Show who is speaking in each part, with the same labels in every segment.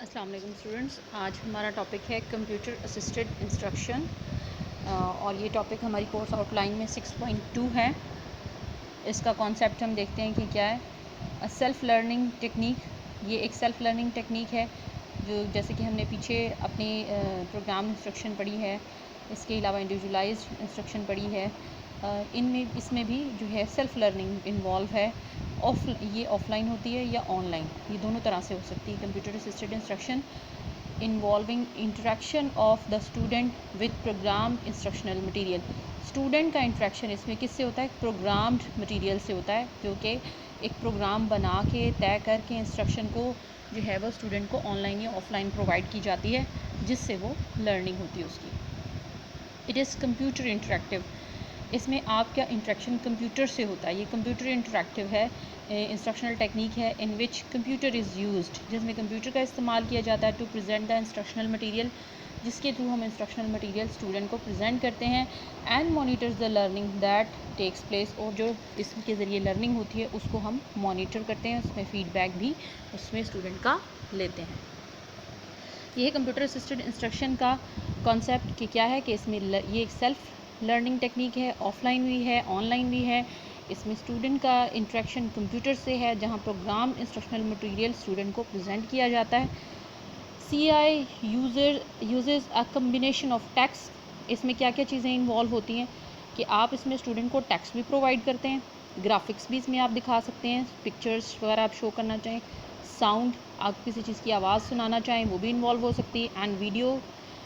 Speaker 1: अस्सलाम वालेकुम स्टूडेंट्स, आज हमारा टॉपिक है कंप्यूटर असिस्टेड इंस्ट्रक्शन और ये टॉपिक हमारी कोर्स आउटलाइन में 6.2 है। इसका कॉन्सेप्ट हम देखते हैं कि क्या है। सेल्फ़ लर्निंग टेक्निक, ये एक सेल्फ़ लर्निंग टेक्निक है जो जैसे कि हमने पीछे अपनी प्रोग्राम इंस्ट्रक्शन पढ़ी है, इसके अलावा इंडिविजुअलाइज्ड इंस्ट्रक्शन पढ़ी है। इसमें भी जो है सेल्फ़ लर्निंग इन्वॉल्व है। ये ऑफ़लाइन होती है या ऑनलाइन, ये दोनों तरह से हो सकती है। Computer assisted instruction involving interaction of the student with program instructional material. Student का इंटरेक्शन इसमें किससे होता है? प्रोग्राम्ड मटीरियल से होता है, जो कि एक प्रोग्राम बना के तय करके इंस्ट्रक्शन को जो है वो स्टूडेंट को ऑनलाइन या ऑफ़लाइन प्रोवाइड की जाती है, जिससे वो लर्निंग होती है उसकी। इट इज़ कंप्यूटर इंटरेक्टिव, इसमें आपका इंटरेक्शन कंप्यूटर से होता है। ये कंप्यूटर इंटरेक्टिव है, इंस्ट्रक्शनल टेक्निक है in which computer is used, जिसमें कंप्यूटर का इस्तेमाल किया जाता है to present the instructional material, जिसके थ्रू हम इंस्ट्रक्शनल मटीरियल स्टूडेंट को प्रेजेंट करते हैं। And monitors the learning that takes place, और जो इसके ज़रिए लर्निंग होती है उसको हम मॉनिटर करते हैं, उसमें फ़ीडबैक भी उसमें स्टूडेंट का लेते हैं। ये कंप्यूटर असिस्टेड इंस्ट्रक्शन का कॉन्सेप्ट कि क्या है कि इसमें ये एक सेल्फ़ लर्निंग टेक्निक है, ऑफ़लाइन भी है, ऑनलाइन भी है। इसमें स्टूडेंट का इंटरेक्शन कंप्यूटर से है, जहां प्रोग्राम इंस्ट्रक्शनल मटेरियल स्टूडेंट को प्रेजेंट किया जाता है। CI uses a combination of text, इसमें क्या क्या चीज़ें इन्वॉल्व होती हैं कि आप इसमें स्टूडेंट को टेक्स्ट भी प्रोवाइड करते हैं, ग्राफिक्स भी इसमें आप दिखा सकते हैं, पिक्चर्स वगैरह आप शो करना चाहें, साउंड, आप किसी चीज़ की आवाज़ सुनाना चाहें वो भी इन्वॉल्व हो सकती है, एंड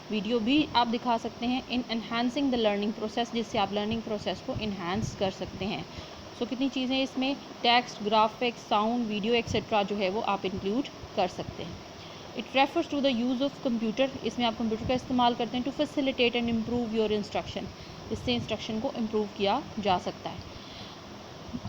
Speaker 1: वीडियो भी आप दिखा सकते हैं इन एनहांसिंग द लर्निंग प्रोसेस, जिससे आप लर्निंग प्रोसेस को इन्हांस कर सकते हैं। सो कितनी चीज़ें इसमें text, graphics, sound, video etcetera जो है वो आप इंक्लूड कर सकते हैं। It refers to the use of computer, इसमें आप कंप्यूटर का इस्तेमाल करते हैं to facilitate and improve your instruction, इससे इंस्ट्रक्शन को इम्प्रूव किया जा सकता है।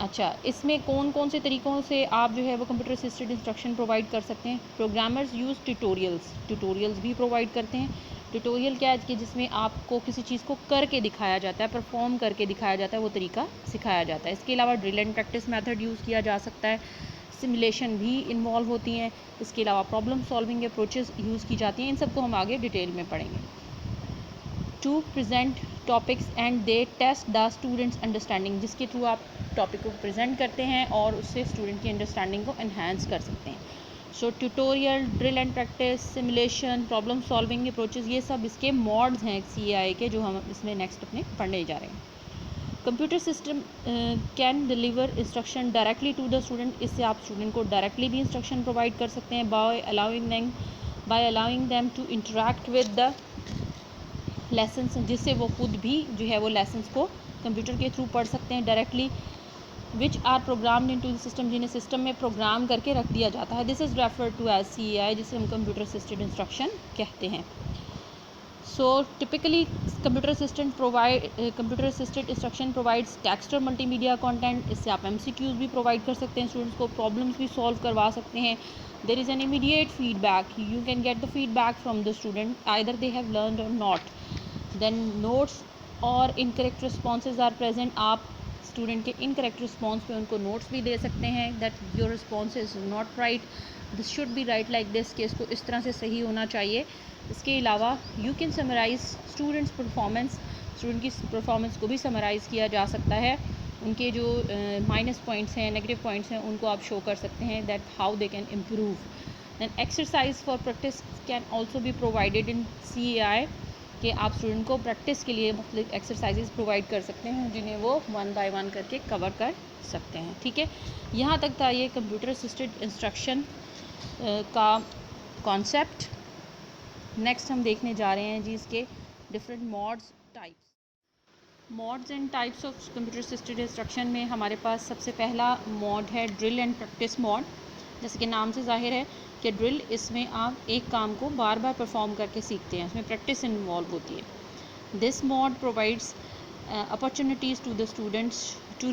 Speaker 1: अच्छा, इसमें कौन कौन से तरीक़ों से आप जो है वो कंप्यूटर असिस्टेड इंस्ट्रक्शन प्रोवाइड कर सकते हैं? प्रोग्रामर्स यूज़ ट्यूटोरियल्स भी प्रोवाइड करते हैं। ट्यूटोरियल क्या है कि जिसमें आपको किसी चीज़ को करके दिखाया जाता है, परफॉर्म करके दिखाया जाता है, वो तरीका सिखाया जाता है। इसके अलावा drill and practice method use किया जा सकता है, सिमुलेशन भी इन्वॉल्व होती हैं। इसके अलावा प्रॉब्लम सॉल्विंग अप्रोचेस यूज़ की जाती हैं। इन सबको हम आगे डिटेल में पढ़ेंगे। To present topics and they test the students understanding, जिसके थ्रू आप टॉपिक को प्रेजेंट करते हैं और उससे स्टूडेंट की अंडरस्टैंडिंग को एनहांस कर सकते हैं। So tutorial, drill and practice, simulation, problem solving approaches, ये सब इसके मॉड्स हैं CI के, जो हम इसमें नेक्स्ट अपने पढ़ने जा रहे हैं। Computer system can deliver instruction directly to the student, इससे आप स्टूडेंट को डायरेक्टली भी इंस्ट्रक्शन प्रोवाइड कर सकते हैं by allowing them to interact with the lessons, जिससे वो खुद भी जो है वो लेसन्स को कंप्यूटर के थ्रू पढ़ सकते हैं directly, which are programmed into the system, जिन्हें सिस्टम में प्रोग्राम करके रख दिया जाता है। This is refer to as CI, जिसे हम कंप्यूटर असिस्टेड इंस्ट्रक्शन कहते हैं। So typically computer assisted instruction provides text और मल्टीमीडिया कंटेंट, इससे आप MCQs भी प्रोवाइड कर सकते हैं, स्टूडेंट्स को प्रॉब्लम्स भी सॉल्व करवा सकते हैं। There is an immediate feedback, you can get the feedback from the student, either they have learned or not. Then notes और इनकरेक्ट रिस्पॉन्सेज आर प्रेजेंट, आप स्टूडेंट के इनकरेक्ट रिस्पॉन्स पे उनको नोट्स भी दे सकते हैं, that your response is not right, this should be right like this, कि इसको इस तरह से सही होना चाहिए। इसके अलावा you can summarise students performance, student की परफॉर्मेंस को भी समराइज़ किया जा सकता है, उनके जो माइनस पॉइंट्स हैं, नेगेटिव पॉइंट्स हैं, उनको आप शो कर सकते हैं, that how they can improve. Then exercise for practice can also be provided in CI, कि आप स्टूडेंट को प्रैक्टिस के लिए मुख्तलिफ एक्सरसाइजेज प्रोवाइड कर सकते हैं, जिन्हें वो 1 बाय 1 करके कवर कर सकते हैं। ठीक है, यहाँ तक था ये कंप्यूटर असिस्टेड इंस्ट्रक्शन का कॉन्सेप्ट। नेक्स्ट हम देखने जा रहे हैं जी इसके different mods and types of computer assisted instruction में हमारे पास सबसे पहला मॉड है ड्रिल एंड प्रैक्टिस मॉड। जैसे कि नाम से जाहिर है कि ड्रिल, इसमें आप एक काम को बार बार परफॉर्म करके सीखते हैं, इसमें प्रैक्टिस इन्वॉल्व होती है। This mode provides opportunities to the students to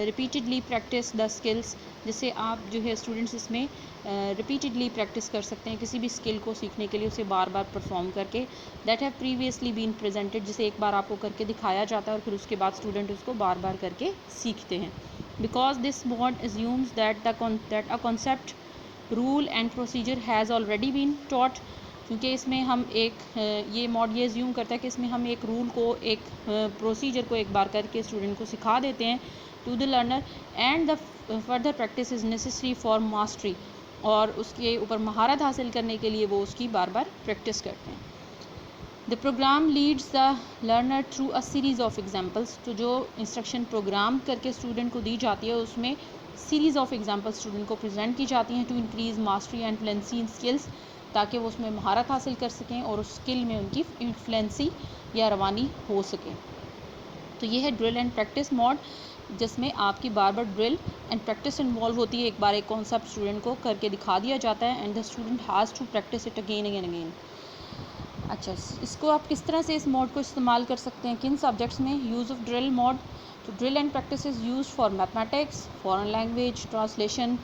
Speaker 1: repeatedly practise the skills, जिससे आप जो है स्टूडेंट्स इसमें रिपीटेडली प्रैक्टिस कर सकते हैं किसी भी स्किल को सीखने के लिए, उसे बार बार परफॉर्म करके, that have previously been presented, जिसे एक बार आपको करके दिखाया जाता है और फिर उसके बाद स्टूडेंट उसको बार बार करके सीखते हैं। Because this mode assumes that a concept rule and procedure has already been taught, کیونکہ اس میں ہم ایک یہ موڈ یہ زیوم کرتا ہے کہ اس میں ہم ایک رول کو ایک پروسیجر کو ایک بار کر کے اسٹوڈنٹ کو سکھا دیتے ہیں to the learner, and the further practice is necessary for mastery, اور اس کے اوپر مہارت حاصل کرنے کے لیے وہ اس کی بار بار پریکٹس کرتے ہیں. The program leads the learner through a series of examples. تو جو انسٹرکشن پروگرام کر کے اسٹوڈنٹ کو دی جاتی ہے اس میں سیریز آف ایگزامپل اسٹوڈنٹ کو پریزنٹ کی جاتی ہیں to increase mastery and fluency in skills, تاکہ وہ اس میں مہارت حاصل کر سکیں اور اس اسکل میں ان کی فلوئنسی یا روانی ہو سکے. تو یہ ہے ڈرل اینڈ پریکٹس موڈ، جس میں آپ کی بار بار ڈرل اینڈ پریکٹس انوالو ہوتی ہے. ایک بار ایک کانسیپٹ اسٹوڈنٹ کو کر کے دکھا دیا جاتا ہے and the student has to practise it again again again. اچھا، اس کو آپ کس طرح سے اس موڈ کو استعمال کر سکتے ہیں کن سبجیکٹس میں؟ Use of drill mode. تو drill and practice is use for mathematics, foreign language translation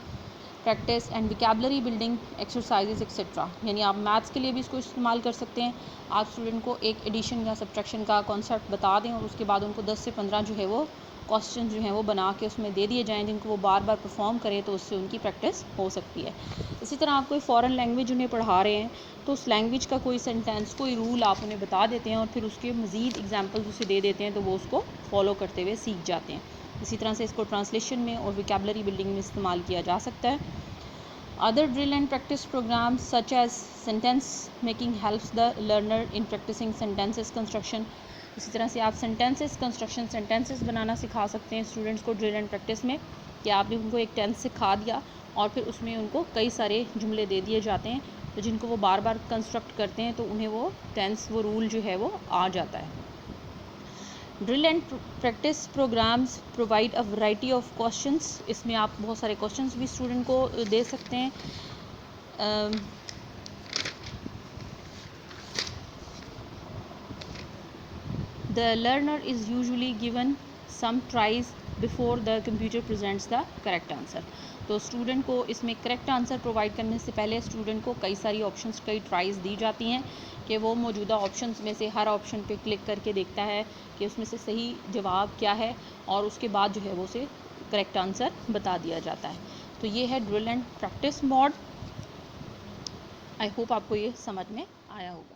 Speaker 1: practice and vocabulary building exercises etcetera. یعنی آپ میتھس کے لیے بھی اس کو استعمال کر سکتے ہیں. آپ اسٹوڈنٹ کو ایک ایڈیشن یا سبٹریکشن کا کانسیپٹ بتا دیں اور اس کے بعد ان کو 10 سے 15 جو ہے وہ کوسچن جو ہیں وہ بنا کے اس میں دے دیے جائیں جن کو وہ بار بار پرفارم کریں، تو اس سے ان کی پریکٹس ہو سکتی ہے. اسی طرح آپ کوئی فارن لینگویج انہیں پڑھا رہے ہیں تو اس لینگویج کا کوئی سینٹینس کوئی رول آپ انہیں بتا دیتے ہیں اور پھر اس کے مزید ایگزامپلز اسے دے دیتے ہیں تو وہ اس کو فالو کرتے ہوئے سیکھ جاتے ہیں. اسی طرح سے اس کو ٹرانسلیشن میں اور ویکیبلری بلڈنگ میں استعمال کیا جا سکتا ہے. Other drill and practice programs such as sentence making helps the learner in practicing sentences construction. اسی طرح سے آپ sentences construction sentences بنانا سکھا سکتے ہیں اسٹوڈنٹس کو ڈرل اینڈ پریکٹس میں، کہ آپ نے ان کو ایک ٹینس سکھا دیا اور پھر اس میں ان کو کئی سارے جملے دے دیے جاتے ہیں تو جن کو وہ بار بار کنسٹرکٹ کرتے ہیں تو انہیں وہ ٹینس وہ رول جو ہے وہ آ جاتا ہے. Drill and practice programs provide a variety of questions. اس میں آپ بہت سارے کوشچنس بھی اسٹوڈنٹ کو دے سکتے ہیں. The learner is usually given some tries before the computer presents the correct answer. تو اسٹوڈنٹ کو اس میں کریکٹ آنسر پرووائڈ کرنے سے پہلے اسٹوڈنٹ کو کئی ساری آپشنس کئی ٹرائز دی جاتی ہیں کہ وہ موجودہ آپشنس میں سے ہر آپشن پہ کلک کر کے دیکھتا ہے کہ اس میں سے صحیح جواب کیا ہے اور اس کے بعد جو ہے وہ اسے کریکٹ آنسر بتا دیا جاتا ہے. تو یہ ہے drill and practice mode. I hope آپ کو یہ سمجھ میں آیا ہوگا.